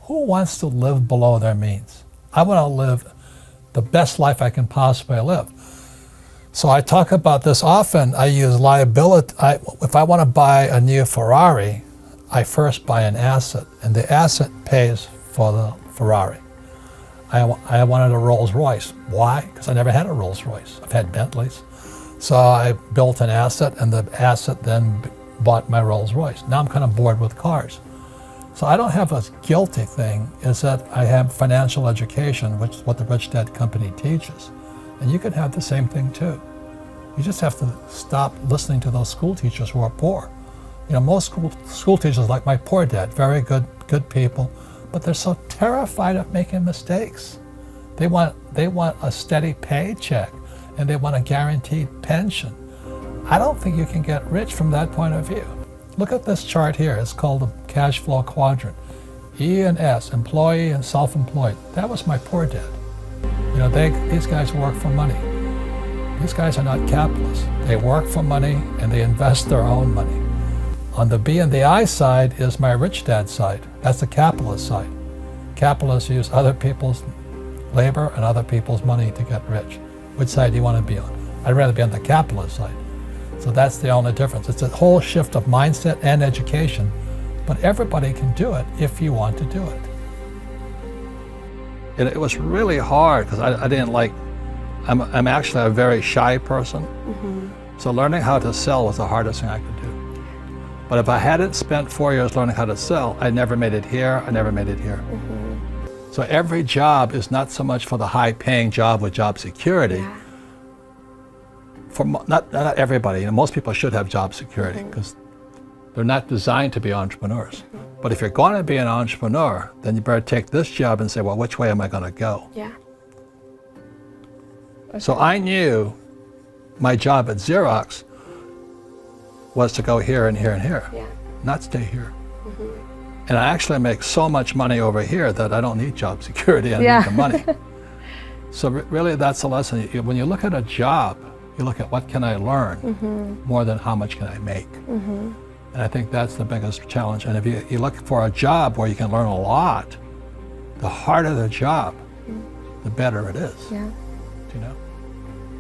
Who wants to live below their means? I want to live the best life I can possibly live. So I talk about this often. I use liability. If I want to buy a new Ferrari, I first buy an asset, and the asset pays for the Ferrari. I wanted a Rolls Royce. Why? Because I never had a Rolls Royce. I've had Bentleys. So I built an asset, and the asset then bought my Rolls Royce. Now I'm kind of bored with cars. So I don't have a guilty thing, is that I have financial education, which is what the Rich Dad Company teaches. And you can have the same thing too. You just have to stop listening to those school teachers who are poor. You know, most school teachers, like my poor dad, very good people, but they're so terrified of making mistakes. They want a steady paycheck, and they want a guaranteed pension. I don't think you can get rich from that point of view. Look at this chart here. It's called the cash flow quadrant. E and S, employee and self-employed. That was my poor dad. You know, these guys work for money. These guys are not capitalists. They work for money and they invest their own money. On the B and the I side is my rich dad side. That's the capitalist side. Capitalists use other people's labor and other people's money to get rich. Which side do you want to be on? I'd rather be on the capitalist side. So that's the only difference. It's a whole shift of mindset and education, but everybody can do it if you want to do it. It was really hard because I didn't like, I'm actually a very shy person. So learning how to sell was the hardest thing I could do. But if I hadn't spent 4 years learning how to sell, I never made it here, I never made it here. So every job is not so much for the high paying job with job security. For not everybody, you know, most people should have job security because they're not designed to be entrepreneurs. But if you're going to be an entrepreneur, then you better take this job and say, well, which way am I going to go? Yeah. Okay. So I knew my job at Xerox was to go here and here and here, not stay here. And I actually make so much money over here that I don't need job security, I need the money. So really that's the lesson. When you look at a job, you look at what can I learn more than how much can I make. And I think that's the biggest challenge. And if you look for a job where you can learn a lot, the harder the job, the better it is. Yeah. Do you know?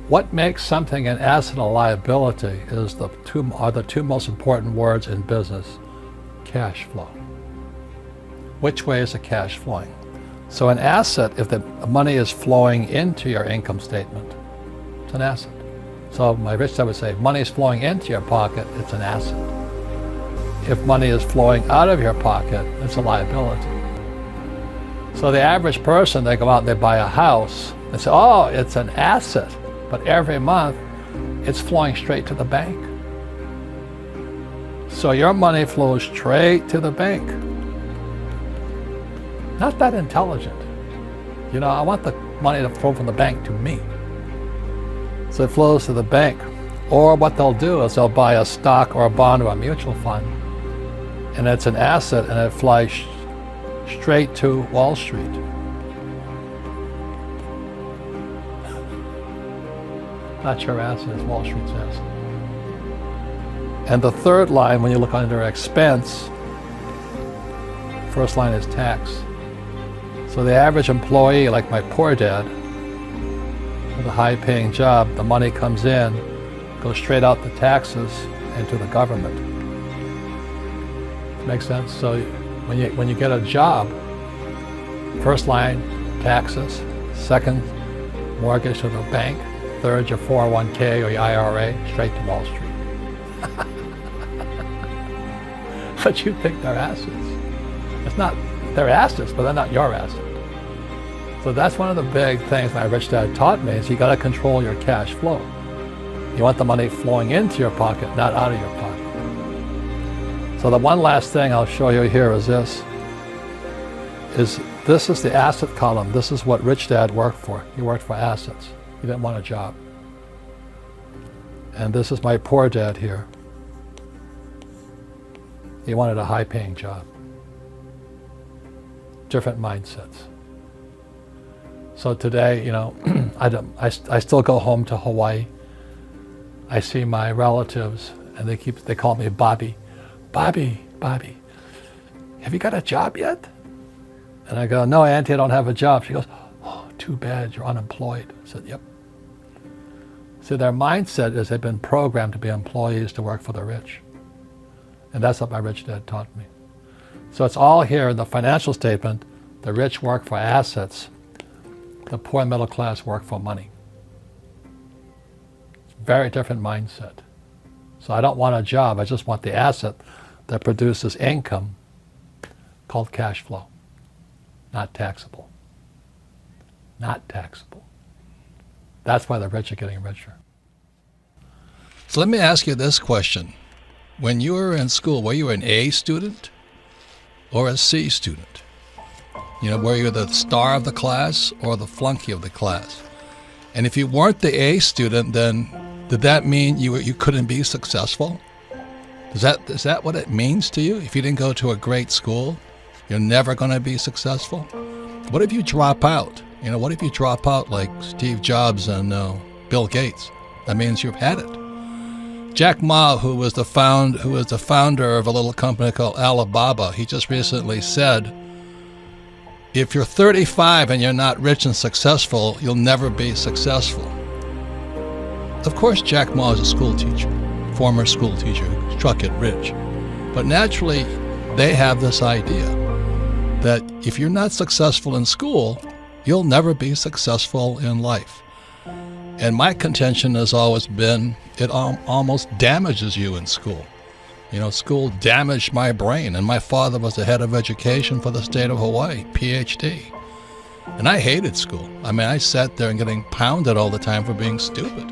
What makes something an asset or liability is the two most important words in business: cash flow. Which way is the cash flowing? So an asset, if the money is flowing into your income statement, it's an asset. So my rich dad would say, if money is flowing into your pocket, it's an asset. If money is flowing out of your pocket, it's a liability. So the average person, they go out and they buy a house, they say, oh, it's an asset, but every month it's flowing straight to the bank. So your money flows straight to the bank. Not that intelligent. You know, I want the money to flow from the bank to me. So it flows to the bank. Or what they'll do is they'll buy a stock or a bond or a mutual fund, and it's an asset, and it flies straight to Wall Street. Not your asset, it's Wall Street's asset. And the third line, when you look under expense, first line is tax. So the average employee, like my poor dad, with a high-paying job, the money comes in, goes straight out the taxes and to the government. Makes sense? So when you get a job, first line, taxes, second, mortgage to the bank, third, your 401k or your IRA, straight to Wall Street. But you think they're assets. It's not, they're assets, but they're not your asset. So that's one of the big things my rich dad taught me, is you gotta control your cash flow. You want the money flowing into your pocket, not out of your pocket. So the one last thing I'll show you here is this is the asset column. This is what rich dad worked for. He worked for assets. He didn't want a job. And this is my poor dad here. He wanted a high-paying job. Different mindsets. So today, you know, I still go home to Hawaii. I see my relatives, and they call me Bobby. Bobby, have you got a job yet? And I go, no, Auntie, I don't have a job. She goes, oh, too bad, you're unemployed. I said, yep. See, their mindset is they've been programmed to be employees to work for the rich. And that's what my rich dad taught me. So it's all here in the financial statement. The rich work for assets. The poor and middle class work for money. Very different mindset. So I don't want a job. I just want the asset that produces income called cash flow. Not taxable. Not taxable. That's why the rich are getting richer. So let me ask you this question. When you were in school, were you an A student or a C student? You know, were you the star of the class or the flunky of the class? And if you weren't the A student, then did that mean you couldn't be successful? Is that what it means to you? If you didn't go to a great school, you're never going to be successful? What if you drop out? You know, what if you drop out like Steve Jobs and Bill Gates? That means you've had it. Jack Ma, who was the founder of a little company called Alibaba, he just recently said, if you're 35 and you're not rich and successful, you'll never be successful. Of course, Jack Ma is a school teacher, former school teacher who struck it rich. But naturally, they have this idea that if you're not successful in school, you'll never be successful in life. And my contention has always been it almost damages you in school. You know, school damaged my brain, and my father was the head of education for the state of Hawaii, PhD. And I hated school. I mean, I sat there and getting pounded all the time for being stupid.